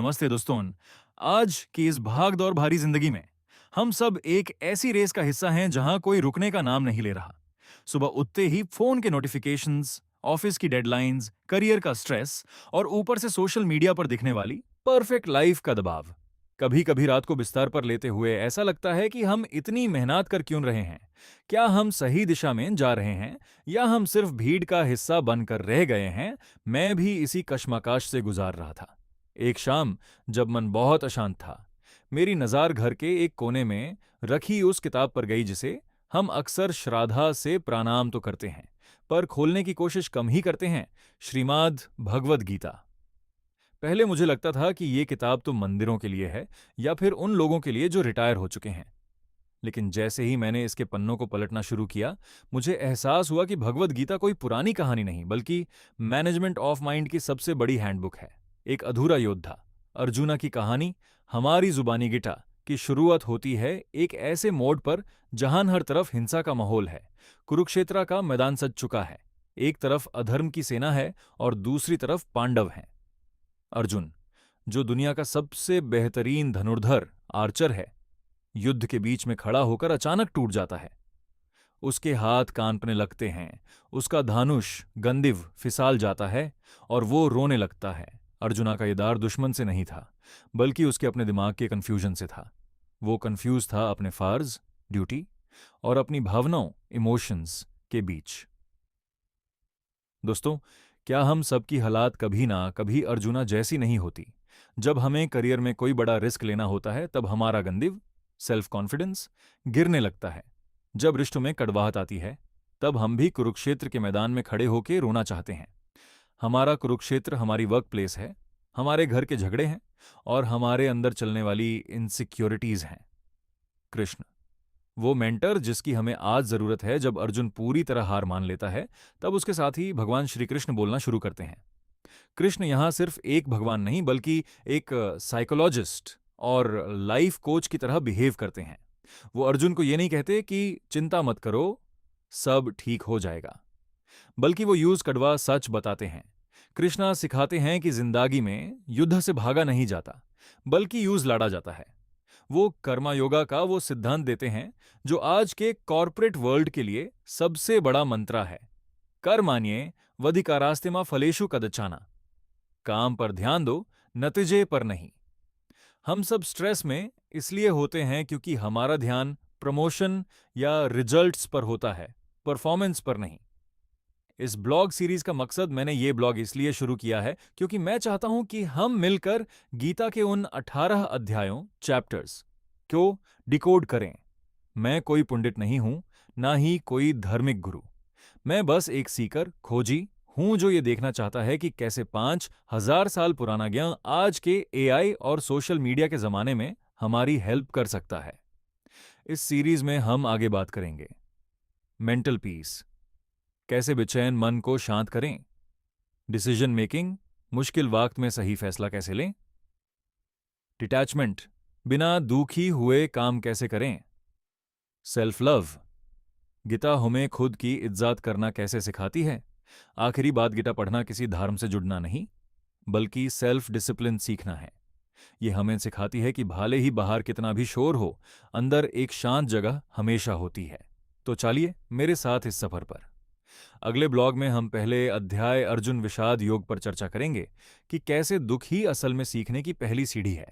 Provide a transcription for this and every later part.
नमस्ते दोस्तों। आज की इस भाग दौड़ भरी जिंदगी में हम सब एक ऐसी रेस का हिस्सा हैं जहां कोई रुकने का नाम नहीं ले रहा। सुबह उठते ही फोन के नोटिफिकेशंस, ऑफिस की डेडलाइंस, करियर का स्ट्रेस और ऊपर से सोशल मीडिया पर दिखने वाली परफेक्ट लाइफ का दबाव। कभी कभी रात को बिस्तर पर लेते हुए ऐसा लगता है कि हम इतनी मेहनत कर क्यों रहे हैं। क्या हम सही दिशा में जा रहे हैं या हम सिर्फ भीड़ का हिस्सा बनकर रह गए हैं। मैं भी इसी कश्मकश से गुजार रहा था। एक शाम जब मन बहुत अशांत था, मेरी नज़र घर के एक कोने में रखी उस किताब पर गई जिसे हम अक्सर श्राद्धा से प्रणाम तो करते हैं पर खोलने की कोशिश कम ही करते हैं, श्रीमद् भगवद गीता। पहले मुझे लगता था कि ये किताब तो मंदिरों के लिए है या फिर उन लोगों के लिए जो रिटायर हो चुके हैं। लेकिन जैसे ही मैंने इसके पन्नों को पलटना शुरू किया, मुझे एहसास हुआ कि भगवद गीता कोई पुरानी कहानी नहीं बल्कि मैनेजमेंट ऑफ माइंड की सबसे बड़ी हैंडबुक है। एक अधूरा योद्धा अर्जुना की कहानी, हमारी जुबानी गिटा की शुरुआत होती है एक ऐसे मोड़ पर जहां हर तरफ हिंसा का माहौल है। कुरुक्षेत्र का मैदान सज चुका है। एक तरफ अधर्म की सेना है और दूसरी तरफ पांडव हैं। अर्जुन, जो दुनिया का सबसे बेहतरीन धनुर्धर आर्चर है, युद्ध के बीच में खड़ा होकर अचानक टूट जाता है। उसके हाथ कांपने लगते हैं, उसका धनुष गंदिव फिसाल जाता है और वो रोने लगता है। अर्जुना का ये दार दुश्मन से नहीं था, बल्कि उसके अपने दिमाग के कंफ्यूजन से था। वो कंफ्यूज था अपने फर्ज, ड्यूटी और अपनी भावनाओं, इमोशंस के बीच। दोस्तों, क्या हम सबकी हालात कभी ना कभी अर्जुना जैसी नहीं होती? जब हमें करियर में कोई बड़ा रिस्क लेना होता है तब हमारा गंदिव सेल्फ कॉन्फिडेंस गिरने लगता है। जब रिश्तों में कड़वाहट आती है तब हम भी कुरुक्षेत्र के मैदान में खड़े होकर रोना चाहते हैं। हमारा कुरुक्षेत्र हमारी वर्क प्लेस है, हमारे घर के झगड़े हैं और हमारे अंदर चलने वाली इनसिक्योरिटीज हैं। कृष्ण, वो मेंटर जिसकी हमें आज जरूरत है। जब अर्जुन पूरी तरह हार मान लेता है तब उसके साथ ही भगवान श्री कृष्ण बोलना शुरू करते हैं। कृष्ण यहां सिर्फ एक भगवान नहीं बल्कि एक साइकोलॉजिस्ट और लाइफ कोच की तरह बिहेव करते हैं। वो अर्जुन को ये नहीं कहते कि चिंता मत करो, सब ठीक हो जाएगा, बल्कि वो यूज कड़वा सच बताते हैं। कृष्णा सिखाते हैं कि जिंदगी में युद्ध से भागा नहीं जाता बल्कि यूज लड़ा जाता है। वो कर्मा योगा का वो सिद्धांत देते हैं जो आज के कॉरपोरेट वर्ल्ड के लिए सबसे बड़ा मंत्र है। कर मानिए वधिकारास्तिमा फलेषु कदचाना। काम पर ध्यान दो, नतीजे पर नहीं। हम सब स्ट्रेस में इसलिए होते हैं क्योंकि हमारा ध्यान प्रमोशन या रिजल्ट्स पर होता है, परफॉर्मेंस पर नहीं। इस ब्लॉग सीरीज का मकसद, मैंने ये ब्लॉग इसलिए शुरू किया है क्योंकि मैं चाहता हूं कि हम मिलकर गीता के उन 18 अध्यायों, चैप्टर्स को डिकोड करें। मैं कोई पंडित नहीं हूं, ना ही कोई धार्मिक गुरु। मैं बस एक सीकर, खोजी हूं जो ये देखना चाहता है कि कैसे 5000 साल पुराना ज्ञान आज के एआई और सोशल मीडिया के जमाने में हमारी हेल्प कर सकता है। इस सीरीज में हम आगे बात करेंगे मेंटल पीस, कैसे बेचैन मन को शांत करें, डिसीजन मेकिंग, मुश्किल वक्त में सही फैसला कैसे लें, डिटैचमेंट, बिना दुखी हुए काम कैसे करें, सेल्फ लव, गीता हमें खुद की इज्जत करना कैसे सिखाती है। आखिरी बात, गीता पढ़ना किसी धर्म से जुड़ना नहीं बल्कि सेल्फ डिसिप्लिन सीखना है। ये हमें सिखाती है कि भले ही बाहर कितना भी शोर हो, अंदर एक शांत जगह हमेशा होती है। तो चलिए मेरे साथ इस सफर पर। अगले ब्लॉग में हम पहले अध्याय अर्जुन विषाद योग पर चर्चा करेंगे कि कैसे दुख ही असल में सीखने की पहली सीढ़ी है।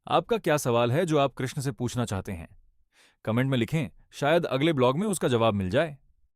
आपका क्या सवाल है जो आप कृष्ण से पूछना चाहते हैं? कमेंट में लिखें, शायद अगले ब्लॉग में उसका जवाब मिल जाए।